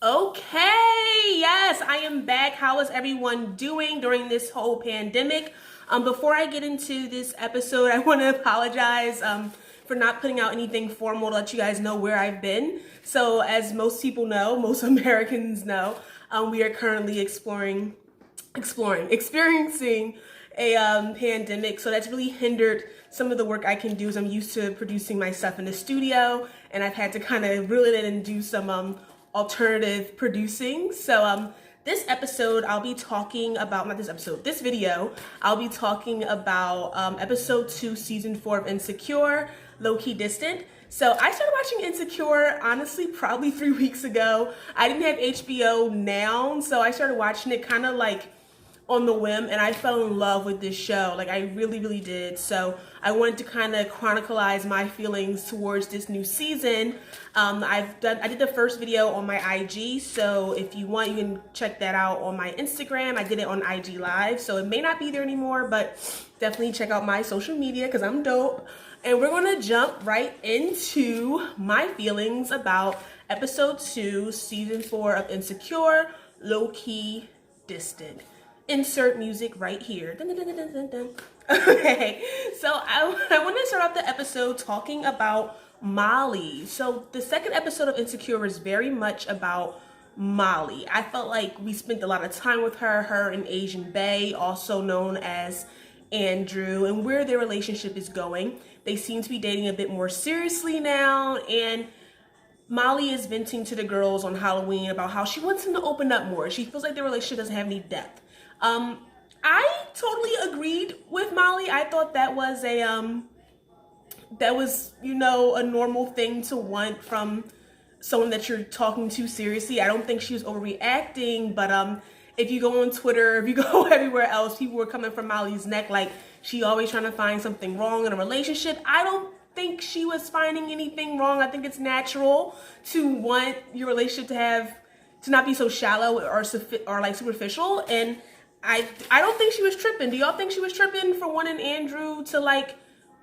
Okay, yes, I am back. How is everyone doing during this whole pandemic? Before I get into this episode, I want to apologize for not putting out anything formal to let you guys know where I've been. So, as most people know, most Americans know, we are currently experiencing a pandemic. So that's really hindered some of the work I can do as I'm used to producing my stuff in the studio, and I've had to kind of reel it in and do some alternative producing. So this episode I'll be talking about, not this episode, this video, I'll be talking about episode 2, season 4 of Insecure, Low-Key Distant. So I started watching Insecure, honestly, probably 3 weeks ago. I didn't have HBO Now, so I started watching it kind of like on the whim, and I fell in love with this show. Like, I really did. So I wanted to kind of chronicleize my feelings towards this new season. I did the first video on my IG, so if you want, you can check that out on my Instagram. I did it on IG Live, so it may not be there anymore, but definitely check out my social media because I'm dope. And we're gonna jump right into my feelings about episode 2, season 4 of Insecure, Low-Key Distant. Insert music right here. Dun, dun, dun, dun, dun, dun. Okay, so I want to start off the episode talking about Molly. So the second episode of Insecure is very much about Molly. I felt like we spent a lot of time with her and Asian Bae, also known as Andrew, and where their relationship is going. They seem to be dating a bit more seriously now, and Molly is venting to the girls on Halloween about how she wants him to open up more. She feels like their relationship doesn't have any depth. I totally agreed with Molly. I thought that was a normal thing to want from someone that you're talking to seriously. I don't think she was overreacting, but if you go on Twitter, if you go everywhere else, people were coming from Molly's neck like she always trying to find something wrong in a relationship. I don't think she was finding anything wrong. I think it's natural to want your relationship to not be so shallow or like superficial, and I don't think she was tripping. Do y'all think she was tripping for wanting Andrew to like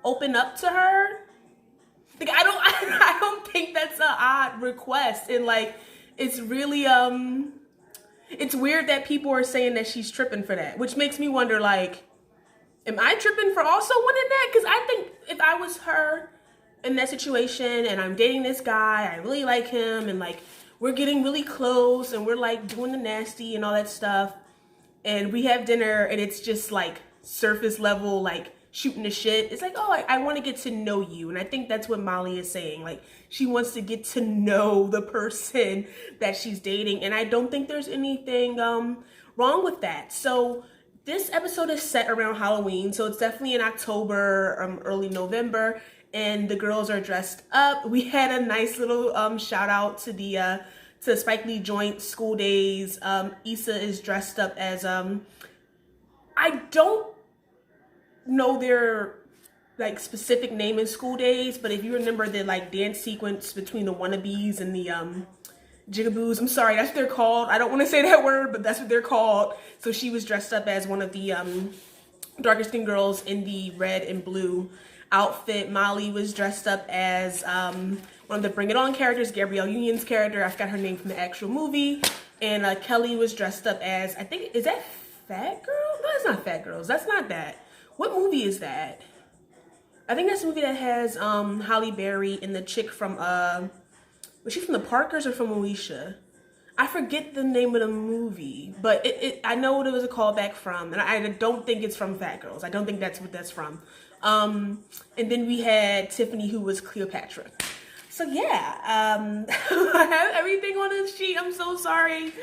open up to her? Like, I don't think that's an odd request, and like it's really it's weird that people are saying that she's tripping for that, which makes me wonder, like, am I tripping for also wanting that? Because I think if I was her in that situation and I'm dating this guy, I really like him, and like we're getting really close and we're like doing the nasty and all that stuff, and we have dinner and it's just like surface level, like shooting the shit. It's like, oh, I want to get to know you. And I think that's what Molly is saying. Like, she wants to get to know the person that she's dating. And I don't think there's anything wrong with that. So this episode is set around Halloween. So it's definitely in October, early November. And the girls are dressed up. We had a nice little shout out to the Spike Lee joint, School Days. Issa is dressed up as I don't know their like specific name in School Days, but if you remember the like dance sequence between the wannabes and the jigaboos, I'm sorry, that's what they're called. I don't want to say that word, but that's what they're called. So she was dressed up as one of the darker skinned girls in the red and blue outfit. Molly was dressed up as one of the Bring It On characters, Gabrielle Union's character. I forgot her name from the actual movie. And Kelly was dressed up as, I think, is that Fat Girl? No, it's not Fat Girls. That's not that. What movie is that? I think that's the movie that has Halle Berry and the chick from, was she from the Parkers or from Alicia? I forget the name of the movie, but I know what it was a callback from, and I don't think it's from Fat Girls. I don't think that's what that's from. And then we had Tiffany, who was Cleopatra. So yeah, I have everything on this sheet. I'm so sorry.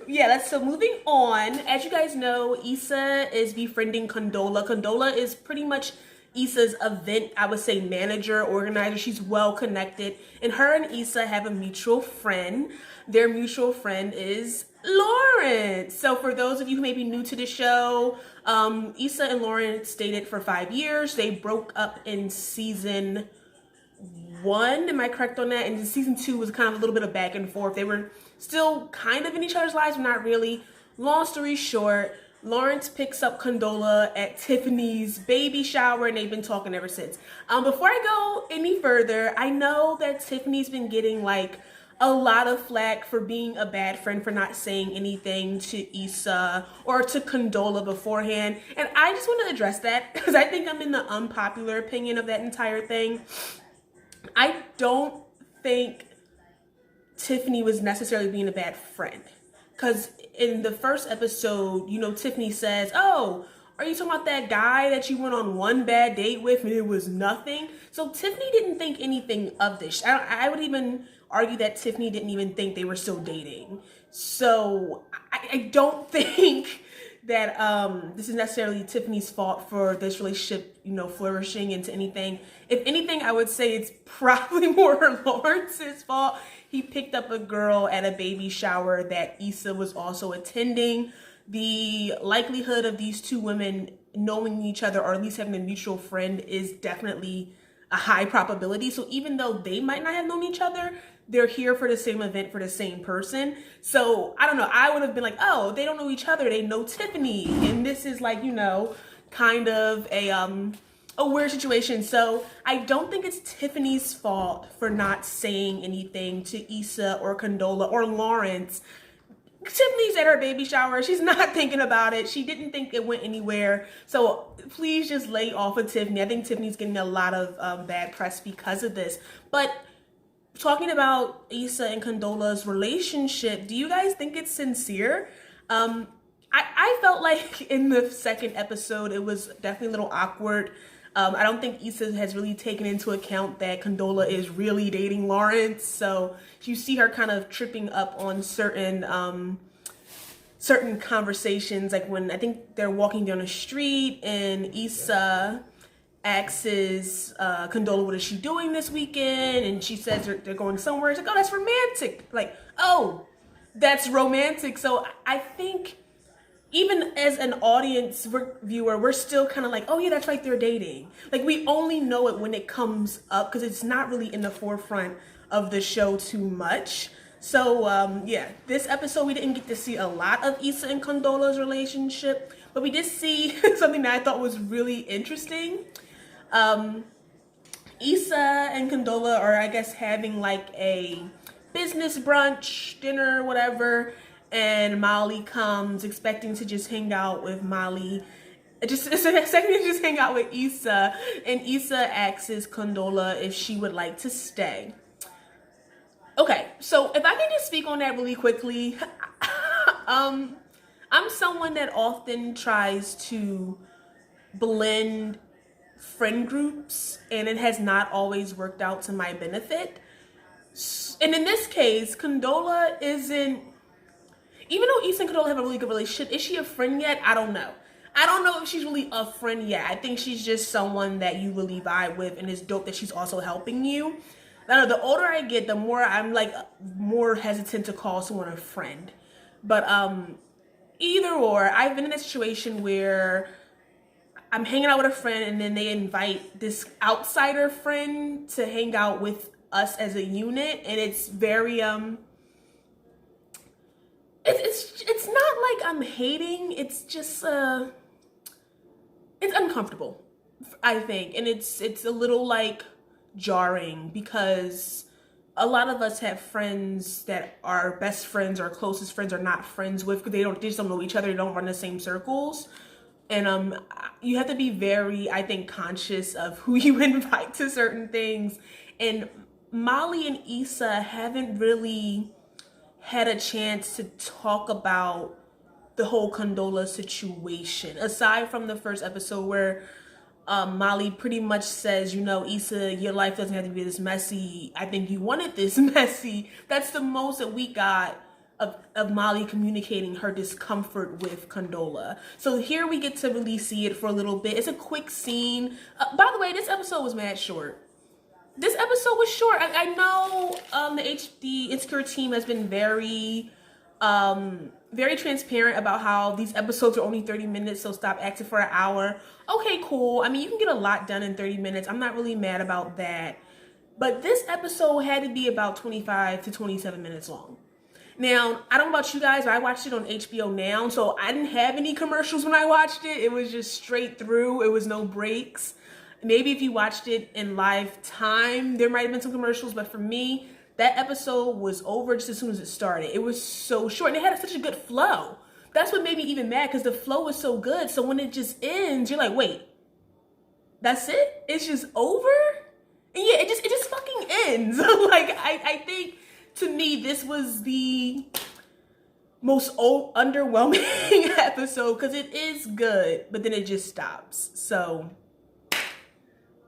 Yeah, so moving on. As you guys know, Issa is befriending Condola. Condola is pretty much Issa's event, I would say, manager, organizer. She's well connected. And her and Issa have a mutual friend. Their mutual friend is Lawrence. So for those of you who may be new to the show, Issa and Lawrence dated for 5 years. They broke up in season 1, am I correct on that? And season 2 was kind of a little bit of back and forth. They were still kind of in each other's lives, but not really. Long story short, Lawrence picks up Condola at Tiffany's baby shower, and they've been talking ever since. Before I go any further, I know that Tiffany's been getting like a lot of flack for being a bad friend, for not saying anything to Issa or to Condola beforehand. And I just want to address that because I think I'm in the unpopular opinion of that entire thing. I don't think Tiffany was necessarily being a bad friend. Because in the first episode, you know, Tiffany says, oh, are you talking about that guy that you went on one bad date with and it was nothing? So Tiffany didn't think anything of this. I would even argue that Tiffany didn't even think they were still dating. So I don't think that this is necessarily Tiffany's fault for this relationship, you know, flourishing into anything. If anything, I would say it's probably more Lawrence's fault. He picked up a girl at a baby shower that Issa was also attending. The likelihood of these two women knowing each other, or at least having a mutual friend, is definitely a high probability. So even though they might not have known each other, they're here for the same event for the same person. So I don't know, I would have been like, oh, they don't know each other, they know Tiffany. And this is like, you know, kind of a weird situation. So I don't think it's Tiffany's fault for not saying anything to Issa or Condola or Lawrence. Tiffany's at her baby shower. She's not thinking about it. She didn't think it went anywhere. So please just lay off of Tiffany. I think Tiffany's getting a lot of bad press because of this. But talking about Issa and Condola's relationship, do you guys think it's sincere? I felt like in the second episode, it was definitely a little awkward. I don't think Issa has really taken into account that Condola is really dating Lawrence. So you see her kind of tripping up on certain conversations, like when I think they're walking down the street and Issa asks Condola, what is she doing this weekend? And she says they're going somewhere. She's like, oh, that's romantic. Like, oh, that's romantic. So I think even as an audience viewer, we're still kind of like, oh yeah, that's right, they're dating. Like, we only know it when it comes up because it's not really in the forefront of the show too much. So yeah, this episode we didn't get to see a lot of Issa and Condola's relationship, but we did see something that I thought was really interesting. Issa and Condola are, I guess, having like a business brunch, dinner, whatever. And Molly comes expecting to just hang out with Molly, just expecting to just hang out with Issa, and Issa asks Condola if she would like to stay. Okay, so if I can just speak on that really quickly, I'm someone that often tries to blend friend groups, and it has not always worked out to my benefit. And in this case, Condola isn't, even though Issa and Condola have a really good relationship, is she a friend yet? I don't know. I don't know if she's really a friend yet. I think she's just someone that you really vibe with, and it's dope that she's also helping you. I don't know, the older I get, the more I'm like more hesitant to call someone a friend. But either or, I've been in a situation where I'm hanging out with a friend and then they invite this outsider friend to hang out with us as a unit, and it's very it's not like I'm hating, it's just it's uncomfortable, I think, and it's a little like jarring because a lot of us have friends that our best friends or closest friends are not friends with because they just don't know each other, they don't run the same circles. And you have to be very, I think, conscious of who you invite to certain things. And Molly and Issa haven't really had a chance to talk about the whole Condola situation, aside from the first episode where Molly pretty much says, you know, Issa, your life doesn't have to be this messy. I think you wanted this messy. That's the most that we got of Molly communicating her discomfort with Condola. So here we get to really see it for a little bit. It's a quick scene. By the way, this episode was mad short. This episode was short. I know the Insecure team has been very transparent about how these episodes are only 30 minutes, so stop acting for an hour. Okay, cool. I mean, you can get a lot done in 30 minutes. I'm not really mad about that. But this episode had to be about 25 to 27 minutes long. Now, I don't know about you guys, but I watched it on HBO Now, so I didn't have any commercials when I watched it. It was just straight through. It was no breaks. Maybe if you watched it in live time, there might have been some commercials, but for me, that episode was over just as soon as it started. It was so short, and it had such a good flow. That's what made me even mad, because the flow was so good. So when it just ends, you're like, wait, that's it? It's just over? And yeah, it just fucking ends. Like, I think, to me, this was the most underwhelming episode, because it is good, but then it just stops. So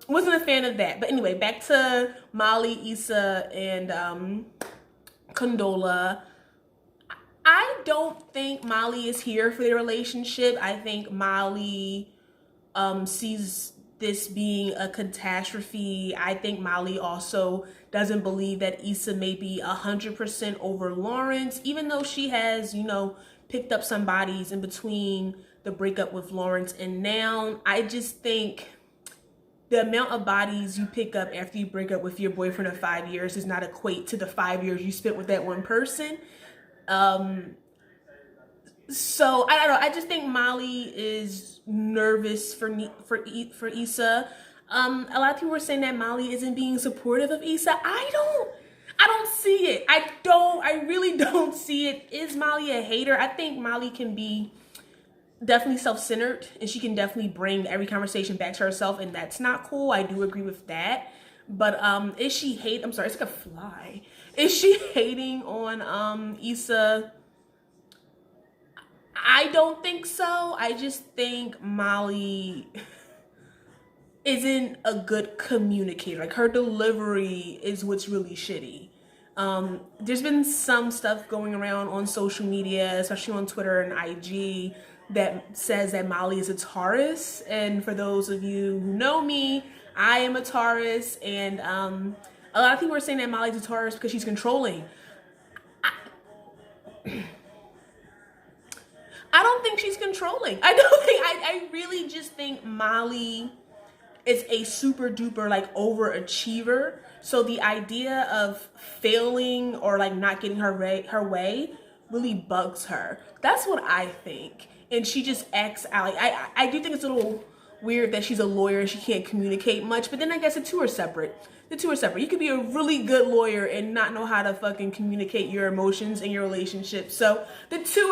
wasn't a fan of that. But anyway, back to Molly, Issa, and Condola. I don't think Molly is here for their relationship. I think Molly sees this being a catastrophe. I think Molly also doesn't believe that Issa may be 100% over Lawrence, even though she has, you know, picked up some bodies in between the breakup with Lawrence and now. I just think the amount of bodies you pick up after you break up with your boyfriend of 5 years does not equate to the 5 years you spent with that one person. So I don't know. I just think Molly is nervous for Issa. A lot of people were saying that Molly isn't being supportive of Issa. I don't see it. I really don't see it. Is Molly a hater? I think Molly can be definitely self-centered, and she can definitely bring every conversation back to herself, and that's not cool. I do agree with that. But is she I'm sorry, it's like a fly. Is she hating on Issa? I don't think so. I just think Molly isn't a good communicator. Like, her delivery is what's really shitty. There's been some stuff going around on social media, especially on Twitter and IG, that says that Molly is a Taurus. And for those of you who know me, I am a Taurus. And a lot of people are saying that Molly's a Taurus because she's controlling. I don't think she's controlling. I really just think Molly is a super duper like overachiever. So the idea of failing or like not getting her way really bugs her. That's what I think. And she just acts out. Like, I do think it's a little weird that she's a lawyer and she can't communicate much, but then I guess the two are separate. You could be a really good lawyer and not know how to fucking communicate your emotions in your relationship. So the two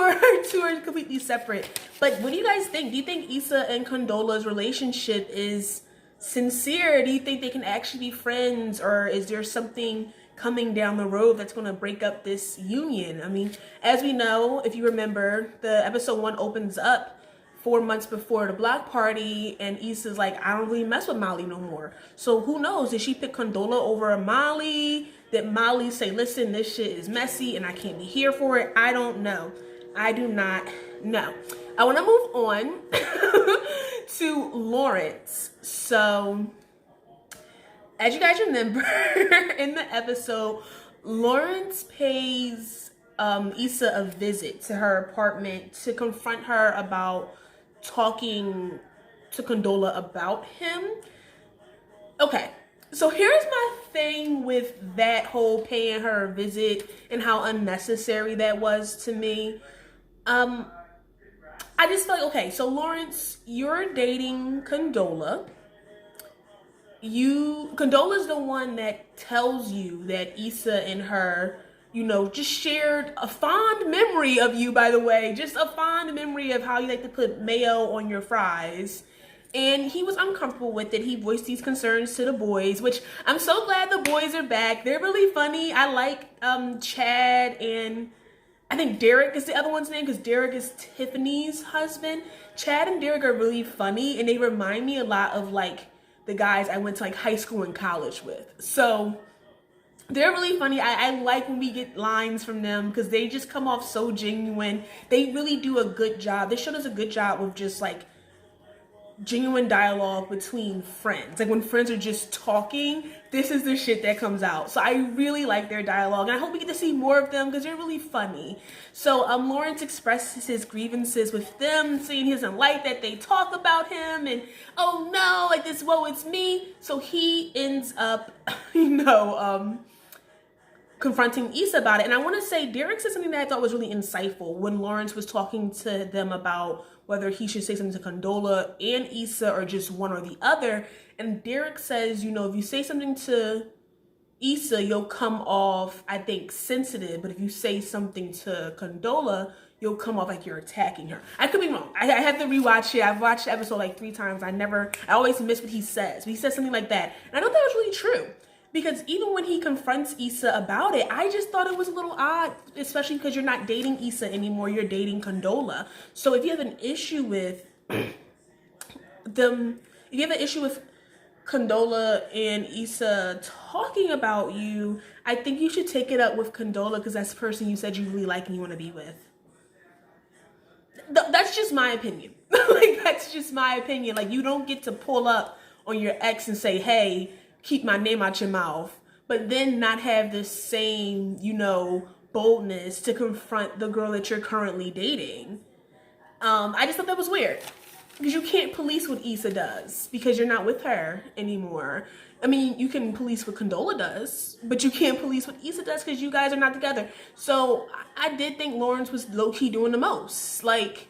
are completely separate. But what do you guys think? Do you think Issa and Condola's relationship is sincere? Do you think they can actually be friends, or is there something coming down the road that's going to break up this union? I mean, as we know, if you remember, the episode 1 opens up 4 months before the block party, and Issa's like, I don't really mess with Molly no more. So who knows? Did she pick Condola over Molly? Did Molly say, listen, this shit is messy and I can't be here for it? I don't know. I do not know. I want to move on to Lawrence. So, as you guys remember, in the episode, Lawrence pays Issa a visit to her apartment to confront her about talking to Condola about him. Okay, so here's my thing with that whole paying her a visit and how unnecessary that was to me. I just feel like, okay, so Lawrence, you're dating Condola. Condola's the one that tells you that Issa and her, you know, just shared a fond memory of you, by the way. Just a fond memory of how you like to put mayo on your fries. And he was uncomfortable with it. He voiced these concerns to the boys, which I'm so glad the boys are back. They're really funny. I like Chad, and I think Derek is the other one's name, because Derek is Tiffany's husband. Chad and Derek are really funny, and they remind me a lot of like the guys I went to like high school and college with. So they're really funny. I like when we get lines from them because they just come off so genuine. They really do a good job. They showed us a good job with just like genuine dialogue between friends. Like when friends are just talking, this is the shit that comes out. So I really like their dialogue, and I hope we get to see more of them because they're really funny. So Lawrence expresses his grievances with them, saying he doesn't like that they talk about him, and oh no, like this, whoa, it's me. So he ends up, confronting Issa about it. And I want to say Derek said something that I thought was really insightful when Lawrence was talking to them about whether he should say something to Condola and Issa or just one or the other. And Derek says, if you say something to Issa, you'll come off, I think, sensitive. But if you say something to Condola, you'll come off like you're attacking her. I could be wrong. I have to rewatch it. I've watched the episode like 3 times. I always miss what he says. But he says something like that. And I thought that was really true. Because even when he confronts Issa about it, I just thought it was a little odd, especially because you're not dating Issa anymore. You're dating Condola. So if you have an issue with them, if you have an issue with Condola and Issa talking about you, I think you should take it up with Condola because that's the person you said you really like and you want to be with. That's just my opinion. Like, that's just my opinion. Like, you don't get to pull up on your ex and say, hey, keep my name out your mouth, but then not have the same, boldness to confront the girl that you're currently dating. I just thought that was weird. Because you can't police what Issa does because you're not with her anymore. I mean, you can police what Condola does, but you can't police what Issa does because you guys are not together. So I did think Lawrence was low-key doing the most. Like,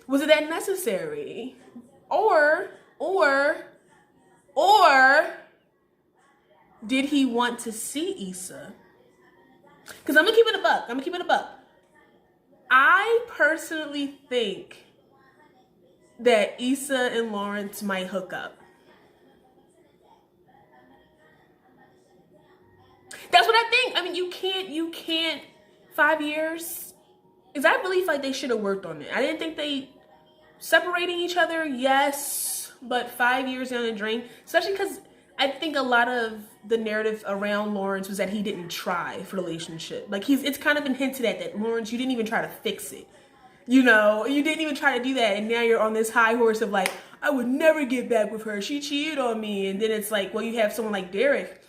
was it that necessary? Or did he want to see Issa? Because I'm going to keep it a buck. I personally think that Issa and Lawrence might hook up. That's what I think. I mean, you can't 5 years. Because I really feel like they should have worked on it. I didn't think they separating each other, yes, but 5 years down the drain, especially because I think a lot of the narrative around Lawrence was that he didn't try for the relationship. Like, it's kind of been hinted at that, Lawrence, you didn't even try to fix it. You didn't even try to do that, and now you're on this high horse of like, I would never get back with her. She cheated on me. And then it's like, well, you have someone like Derek,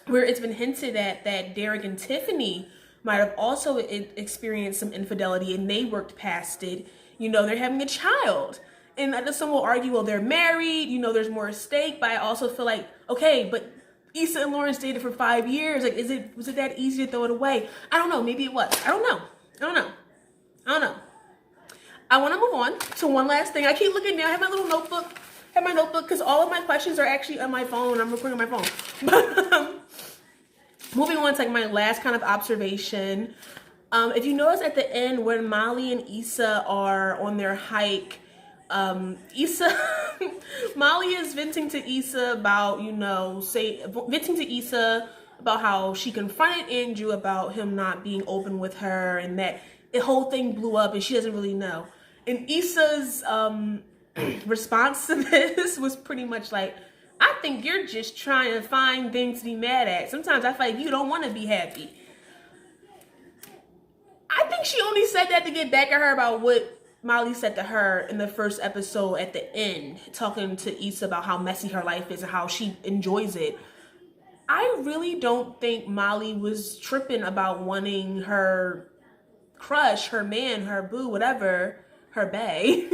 where it's been hinted at that Derek and Tiffany might have also experienced some infidelity, and they worked past it. They're having a child. And I know some will argue, well, they're married, there's more at stake, but I also feel like, okay, but Issa and Lawrence dated for 5 years. Like, was it that easy to throw it away? I don't know. Maybe it was. I don't know. I want to move on to one last thing. I keep looking now. I have my little notebook. Because all of my questions are actually on my phone. I'm recording on my phone. But moving on to like my last kind of observation. If you notice at the end when Molly and Issa are on their hike, Molly is venting to Issa about, venting to Issa about how she confronted Andrew about him not being open with her and that the whole thing blew up and she doesn't really know. And Issa's response to this was pretty much like, I think you're just trying to find things to be mad at. Sometimes I feel like you don't want to be happy. I think she only said that to get back at her about what Molly said to her in the first episode at the end, talking to Issa about how messy her life is and how she enjoys it. I really don't think Molly was tripping about wanting her crush, her man, her boo, whatever, her bae,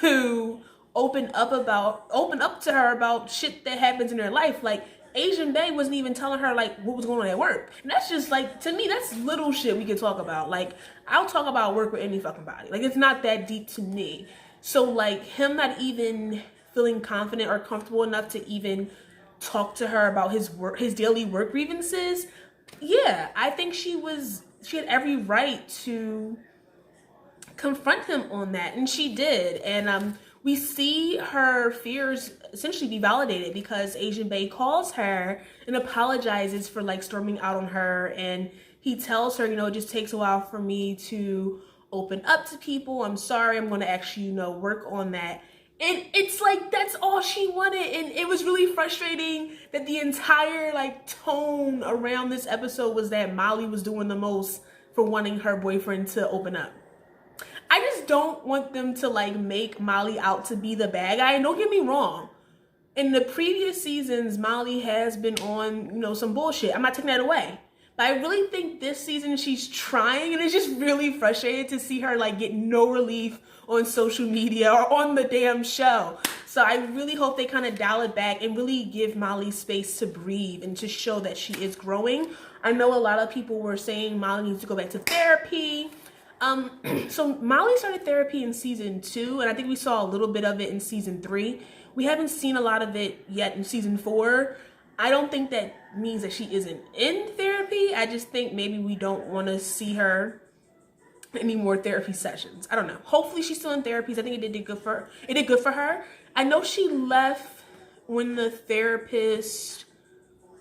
to open up to her about shit that happens in her life. Like, Asian Bae wasn't even telling her like what was going on at work. And that's just like, to me, that's little shit we can talk about. Like, I'll talk about work with any fucking body. Like, it's not that deep to me. So like, him not even feeling confident or comfortable enough to even talk to her about his daily work grievances. Yeah, I think she had every right to confront him on that, and she did. And we see her fears essentially be validated because Asian Bae calls her and apologizes for like storming out on her, and he tells her, it just takes a while for me to open up to people. I'm sorry, I'm going to actually, work on that. And it's like, that's all she wanted. And it was really frustrating that the entire like tone around this episode was that Molly was doing the most for wanting her boyfriend to open up. I just don't want them to like make Molly out to be the bad guy. And don't get me wrong, in the previous seasons, Molly has been on, some bullshit. I'm not taking that away. But I really think this season she's trying, and it's just really frustrating to see her like get no relief on social media or on the damn show. So I really hope they kind of dial it back and really give Molly space to breathe and to show that she is growing. I know a lot of people were saying Molly needs to go back to therapy. So Molly started therapy in season 2, and I think we saw a little bit of it in season 3. We haven't seen a lot of it yet in season 4. I don't think that means that she isn't in therapy. I just think maybe we don't want to see her any more therapy sessions. I don't know. Hopefully she's still in therapy. I think it did good for her. I know she left when the therapist,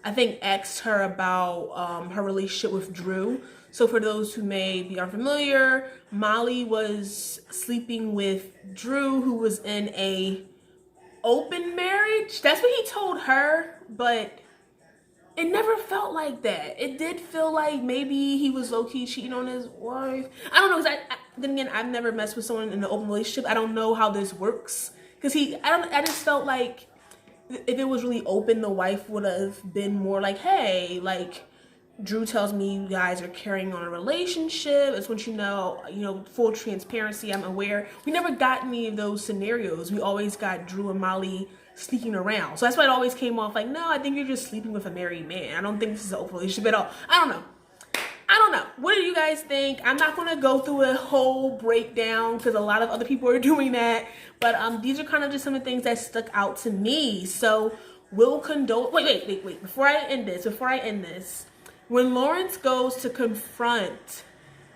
I think, asked her about her relationship with Drew. So for those who may be unfamiliar, Molly was sleeping with Drew, who was in a open marriage. That's what he told her, but it never felt like that. It did feel like maybe he was low-key cheating on his wife. I don't know, because then again, I've never messed with someone in an open relationship. I don't know how this works. Because I just felt like if it was really open, the wife would have been more like, hey, like, Drew tells me you guys are carrying on a relationship. It's when you know, full transparency, I'm aware. We never got any of those scenarios. We always got Drew and Molly sneaking around. So that's why it always came off like, no, I think you're just sleeping with a married man. I don't think this is an open relationship at all. I don't know. What do you guys think? I'm not going to go through a whole breakdown because a lot of other people are doing that. But these are kind of just some of the things that stuck out to me. So we'll condone. Wait. Before I end this, when Lawrence goes to confront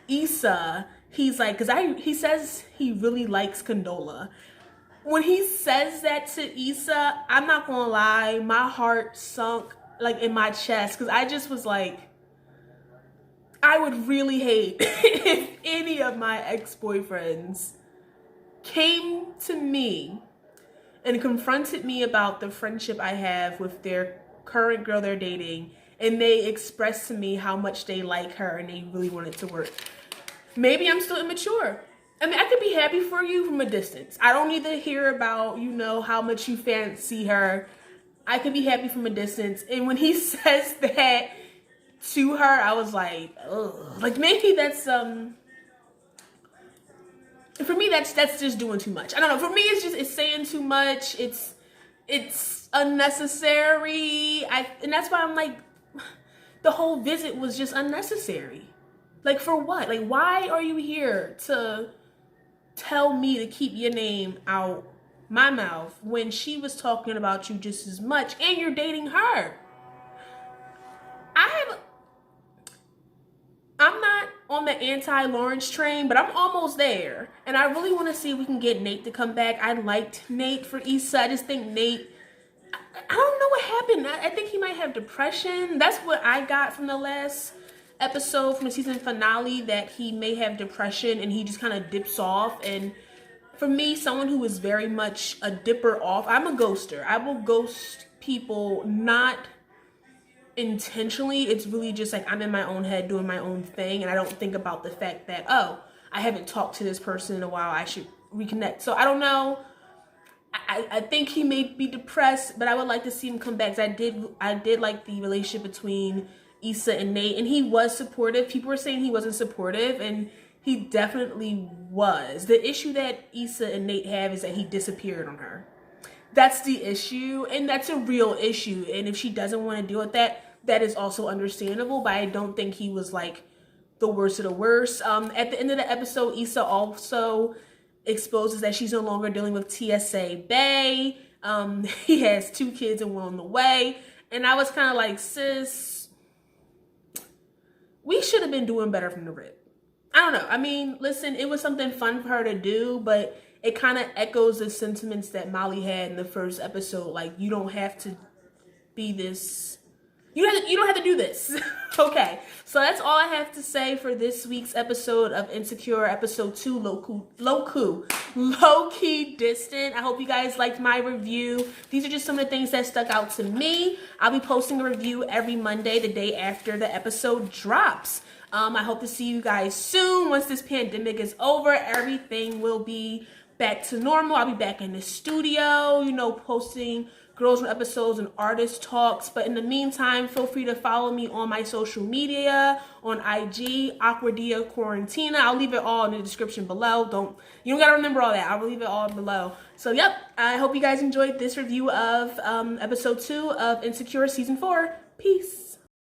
Issa, he's like, he says he really likes Condola. When he says that to Issa, I'm not gonna lie, my heart sunk like in my chest, because I just was like, I would really hate if any of my ex-boyfriends came to me and confronted me about the friendship I have with their current girl they're dating, and they expressed to me how much they like her and they really want it to work. Maybe I'm still immature. I mean, I could be happy for you from a distance. I don't need to hear about, how much you fancy her. I could be happy from a distance. And when he says that to her, I was like, ugh. Like, maybe that's, for me, that's just doing too much. I don't know. For me, it's saying too much. It's unnecessary. And that's why I'm like, the whole visit was just unnecessary. Like, for what? Like, why are you here to tell me to keep your name out my mouth when she was talking about you just as much and you're dating her? I'm not on the anti-Lawrence train, but I'm almost there. And I really want to see if we can get Nate to come back. I liked Nate for Issa. I just think Nate, I don't know what happened. I think he might have depression. That's what I got from the last episode from the season finale, that he may have depression and he just kind of dips off. And for me, someone who is very much a dipper off, I'm a ghoster. I will ghost people, not intentionally. It's really just like I'm in my own head doing my own thing, and I don't think about the fact that, oh, I haven't talked to this person in a while, I should reconnect. So I don't know. I think he may be depressed, but I would like to see him come back, because I did like the relationship between Issa and Nate, and he was supportive. People were saying he wasn't supportive, and he definitely was. The issue that Issa and Nate have is that he disappeared on her. That's the issue, and that's a real issue. And if she doesn't want to deal with that, that is also understandable, but I don't think he was like the worst of the worst. At the end of the episode, Issa also exposes that she's no longer dealing with TSA Bay. He has 2 kids and 1 on the way. And I was kind of like, sis, we should have been doing better from the rip. I don't know. I mean, listen, it was something fun for her to do, but it kind of echoes the sentiments that Molly had in the first episode. Like, you don't have to be this. You don't have to do this. Okay, so that's all I have to say for this week's episode of Insecure, episode 2, Low-key Distant. I hope you guys liked my review. These are just some of the things that stuck out to me. I'll be posting a review every Monday, the day after the episode drops. I hope to see you guys soon. Once this pandemic is over, everything will be back to normal. I'll be back in the studio, posting Girls Room episodes and artist talks. But in the meantime, feel free to follow me on my social media, on IG, Awkwardia Quarantina. I'll leave it all in the description below. You don't gotta remember all that. I'll leave it all below. So yep, I hope you guys enjoyed this review of episode 2 of Insecure season 4. Peace.